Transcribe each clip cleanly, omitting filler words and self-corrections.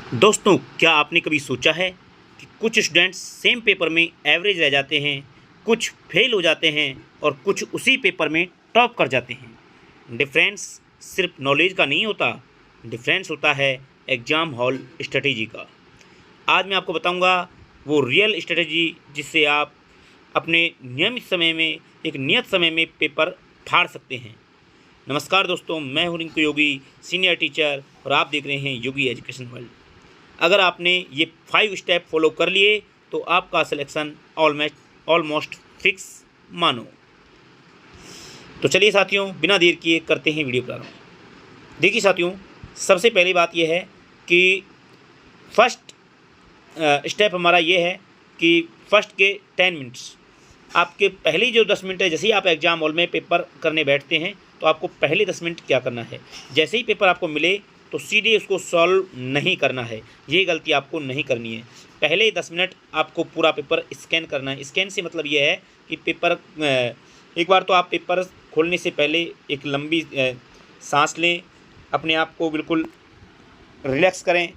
दोस्तों, क्या आपने कभी सोचा है कि कुछ स्टूडेंट्स सेम पेपर में एवरेज रह जाते हैं, कुछ फेल हो जाते हैं और कुछ उसी पेपर में टॉप कर जाते हैं। डिफरेंस सिर्फ नॉलेज का नहीं होता, डिफरेंस होता है एग्ज़ाम हॉल स्ट्रेटेजी का। आज मैं आपको बताऊंगा वो रियल स्ट्रेटेजी जिससे आप अपने नियमित समय में, एक नियत समय में पेपर फाड़ सकते हैं। नमस्कार दोस्तों, मैं हूं रिंकू योगी, सीनियर टीचर, और आप देख रहे हैं योगी एजुकेशन वर्ल्ड। अगर आपने ये 5 स्टेप फॉलो कर लिए तो आपका सिलेक्शन ऑलमोस्ट फिक्स मानो। तो चलिए साथियों, बिना देर किए करते हैं वीडियो प्रारंभ। देखिए साथियों, सबसे पहली बात यह है कि फर्स्ट स्टेप हमारा ये है कि फर्स्ट के 10 मिनट्स, आपके पहले जो 10 मिनट है, जैसे ही आप एग्जाम हॉल में पेपर करने बैठते हैं तो आपको पहले 10 मिनट क्या करना है, जैसे ही पेपर आपको मिले तो सीधे उसको सॉल्व नहीं करना है। ये गलती आपको नहीं करनी है। पहले 10 मिनट आपको पूरा पेपर स्कैन करना है। स्कैन से मतलब ये है कि पेपर एक बार तो आप पेपर खोलने से पहले एक लंबी सांस लें, अपने आप को बिल्कुल रिलैक्स करें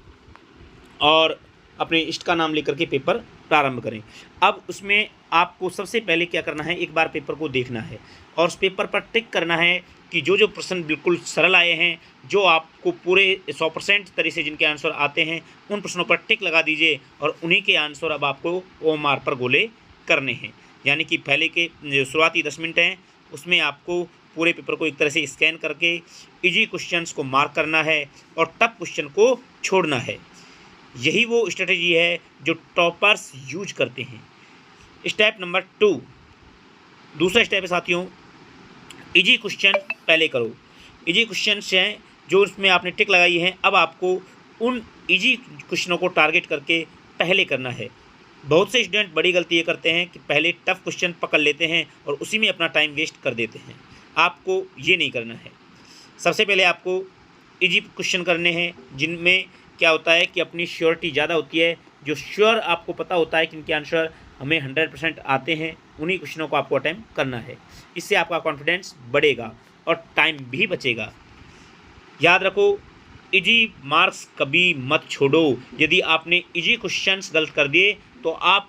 और अपने इष्ट का नाम लेकर के पेपर प्रारंभ करें। अब उसमें आपको सबसे पहले क्या करना है, एक बार पेपर को देखना है और उस पेपर पर टिक करना है कि जो जो प्रश्न बिल्कुल सरल आए हैं, जो आपको पूरे 100% तरह से जिनके आंसर आते हैं, उन प्रश्नों पर टिक लगा दीजिए और उन्हीं के आंसर अब आपको ओएमआर पर गोले करने हैं। यानी कि पहले के जो शुरुआती 10 मिनट हैं उसमें आपको पूरे पेपर को एक तरह से स्कैन करके इजी क्वेश्चंस को मार्क करना है और टफ क्वेश्चन को छोड़ना है। यही वो स्ट्रेटजी है जो टॉपर्स यूज करते हैं। स्टेप नंबर 2, दूसरा स्टेप है साथियों, इजी क्वेश्चन पहले करो। इजी क्वेश्चन हैं जो उसमें आपने टिक लगाई है, अब आपको उन इजी क्वेश्चनों को टारगेट करके पहले करना है। बहुत से स्टूडेंट बड़ी गलती ये करते हैं कि पहले टफ क्वेश्चन पकड़ लेते हैं और उसी में अपना टाइम वेस्ट कर देते हैं। आपको ये नहीं करना है। सबसे पहले आपको इजी क्वेश्चन करने हैं जिनमें क्या होता है कि अपनी श्योरिटी ज़्यादा होती है। जो श्योर आपको पता होता है कि इनके आंसर हमें 100% आते हैं, उन्हीं क्वेश्चनों को आपको अटेम्प्ट करना है। इससे आपका कॉन्फिडेंस बढ़ेगा और टाइम भी बचेगा। याद रखो, इजी मार्क्स कभी मत छोड़ो। यदि आपने इजी क्वेश्चंस गलत कर दिए तो आप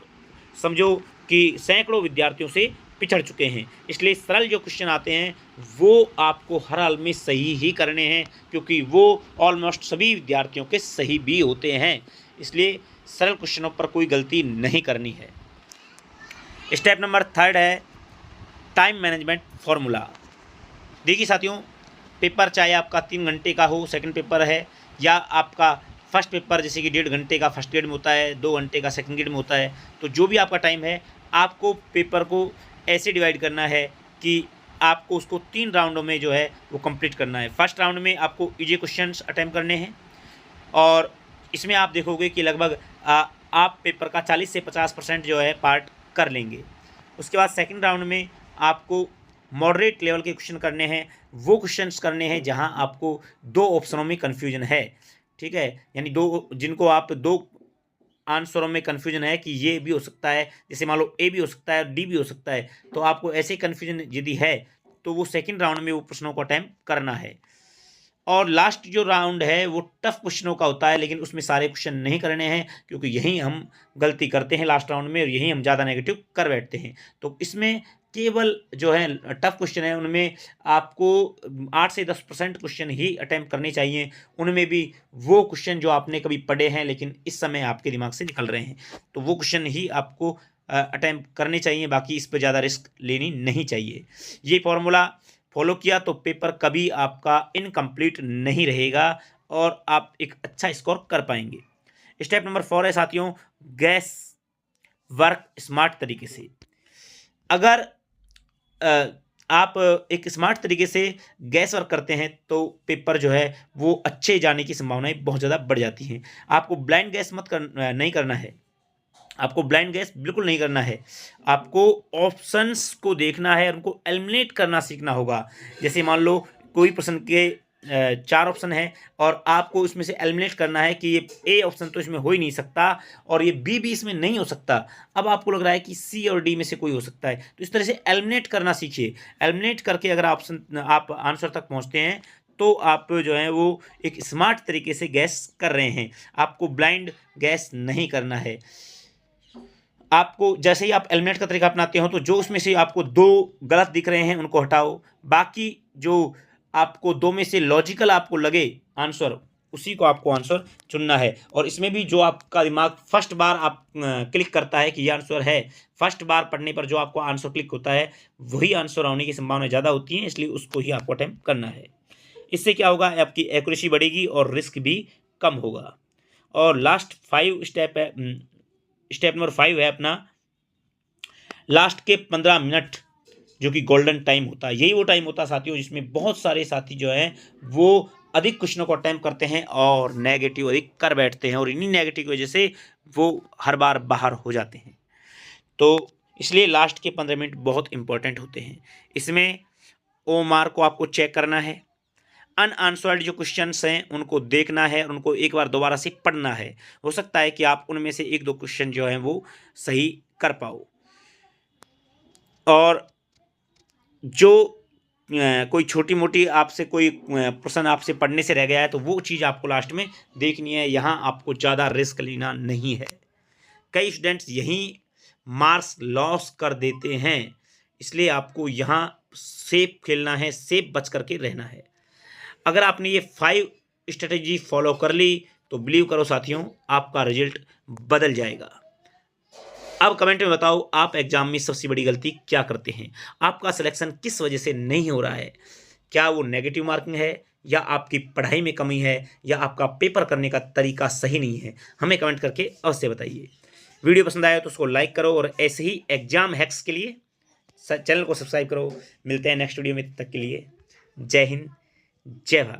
समझो कि सैकड़ों विद्यार्थियों से पिछड़ चुके हैं। इसलिए सरल जो क्वेश्चन आते हैं वो आपको हर हाल में सही ही करने हैं, क्योंकि वो ऑलमोस्ट सभी विद्यार्थियों के सही भी होते हैं। इसलिए सरल क्वेश्चनों पर कोई गलती नहीं करनी है। स्टेप नंबर 3 है टाइम मैनेजमेंट फॉर्मूला। देखिए साथियों, पेपर चाहे आपका 3 घंटे का हो, सेकंड पेपर है, या आपका फर्स्ट पेपर जैसे कि 1.5 घंटे का फर्स्ट ग्रेड में होता है, 2 घंटे का सेकंड ग्रेड में होता है, तो जो भी आपका टाइम है आपको पेपर को ऐसे डिवाइड करना है कि आपको उसको 3 राउंडों में जो है वो कंप्लीट करना है। फर्स्ट राउंड में आपको इजी क्वेश्चंस अटेम्प्ट करने हैं और इसमें आप देखोगे कि लगभग आप पेपर का 40 से 50% जो है पार्ट कर लेंगे। उसके बाद सेकंड राउंड में आपको मॉडरेट लेवल के क्वेश्चन करने हैं। वो क्वेश्चंस करने हैं जहां आपको 2 ऑप्शनों में कन्फ्यूजन है, ठीक है, यानी जिनको आप 2 आंसरों में कन्फ्यूजन है कि ये भी हो सकता है, जैसे मान लो ए भी हो सकता है और डी भी हो सकता है, तो आपको ऐसे कन्फ्यूजन यदि है तो वो सेकंड राउंड में वो प्रश्नों को अटेम्प्ट करना है। और लास्ट जो राउंड है वो टफ क्वेश्चनों का होता है, लेकिन उसमें सारे क्वेश्चन नहीं करने हैं, क्योंकि यही हम गलती करते हैं लास्ट राउंड में और यही हम ज़्यादा नेगेटिव कर बैठते हैं। तो इसमें केवल जो है टफ क्वेश्चन है उनमें आपको 8 से 10% क्वेश्चन ही अटेम्प्ट करने चाहिए। उनमें भी वो क्वेश्चन जो आपने कभी पढ़े हैं लेकिन इस समय आपके दिमाग से निकल रहे हैं, तो वो क्वेश्चन ही आपको अटेम्प्ट करने चाहिए। बाकी इस पर ज़्यादा रिस्क लेनी नहीं चाहिए। ये फॉर्मूला फॉलो किया तो पेपर कभी आपका इनकम्प्लीट नहीं रहेगा और आप एक अच्छा स्कोर कर पाएंगे। स्टेप नंबर 4 है साथियों, गैस वर्क स्मार्ट तरीके से। अगर आप एक स्मार्ट तरीके से गैस वर्क करते हैं तो पेपर जो है वो अच्छे जाने की संभावनाएं बहुत ज़्यादा बढ़ जाती हैं। आपको ब्लाइंड गैस नहीं करना है। आपको ब्लाइंड गैस बिल्कुल नहीं करना है। आपको ऑप्शंस को देखना है और उनको एलिमिनेट करना सीखना होगा। जैसे मान लो कोई प्रश्न के 4 ऑप्शन है और आपको इसमें से एलिमिनेट करना है कि ये ए ऑप्शन तो इसमें हो ही नहीं सकता और ये बी भी इसमें नहीं हो सकता। अब आपको लग रहा है कि सी और डी में से कोई हो सकता है, तो इस तरह से एलिमिनेट करना सीखिए। एलिमिनेट करके अगर आप आंसर तक पहुंचते हैं तो आप जो है वो एक स्मार्ट तरीके से गैस कर रहे हैं। आपको ब्लाइंड गैस नहीं करना है। आपको जैसे ही आप एलिमिनेट का तरीका अपनाते हो, तो जो उसमें से आपको 2 गलत दिख रहे हैं उनको हटाओ। बाकी जो आपको 2 में से लॉजिकल आपको लगे आंसर, उसी को आपको आंसर चुनना है। और इसमें भी जो आपका दिमाग फर्स्ट बार आप क्लिक करता है कि ये आंसर है, फर्स्ट बार पढ़ने पर जो आपको आंसर क्लिक होता है वही आंसर होने की संभावना ज़्यादा होती है, इसलिए उसको ही आपको अटेम्प्ट करना है। इससे क्या होगा, आपकी एक्यूरेसी बढ़ेगी और रिस्क भी कम होगा। और लास्ट 5 स्टेप है, स्टेप नंबर 5 है अपना, लास्ट के 15 मिनट जो कि गोल्डन टाइम होता है। यही वो टाइम होता है साथियों जिसमें बहुत सारे साथी जो हैं वो अधिक क्वेश्चनों को अटेम्प्ट करते हैं और नेगेटिव अधिक कर बैठते हैं, और इन्हीं नेगेटिव की वजह से वो हर बार बाहर हो जाते हैं। तो इसलिए लास्ट के 15 मिनट बहुत इंपॉर्टेंट होते हैं। इसमें OMR को आपको चेक करना है, अनआंसर्ड जो क्वेश्चंस हैं उनको देखना है और उनको एक बार दोबारा से पढ़ना है। हो सकता है कि आप उनमें से 1-2 क्वेश्चन जो हैं वो सही कर पाओ। और जो कोई छोटी मोटी आपसे कोई प्रश्न आपसे पढ़ने से रह गया है तो वो चीज़ आपको लास्ट में देखनी है। यहाँ आपको ज़्यादा रिस्क लेना नहीं है। कई स्टूडेंट्स यहीं मार्क्स लॉस कर देते हैं, इसलिए आपको यहाँ सेफ खेलना है, सेफ बच करके रहना है। अगर आपने ये 5 स्ट्रेटेजी फॉलो कर ली तो बिलीव करो साथियों, आपका रिजल्ट बदल जाएगा। अब कमेंट में बताओ आप एग्जाम में सबसे बड़ी गलती क्या करते हैं, आपका सिलेक्शन किस वजह से नहीं हो रहा है। क्या वो नेगेटिव मार्किंग है, या आपकी पढ़ाई में कमी है, या आपका पेपर करने का तरीका सही नहीं है। हमें कमेंट करके अवश्य बताइए। वीडियो पसंद आया तो उसको लाइक करो और ऐसे ही एग्जाम हैक्स के लिए चैनल को सब्सक्राइब करो। मिलते हैं नेक्स्ट वीडियो में, तब तक के लिए जय हिंद, जय भारत।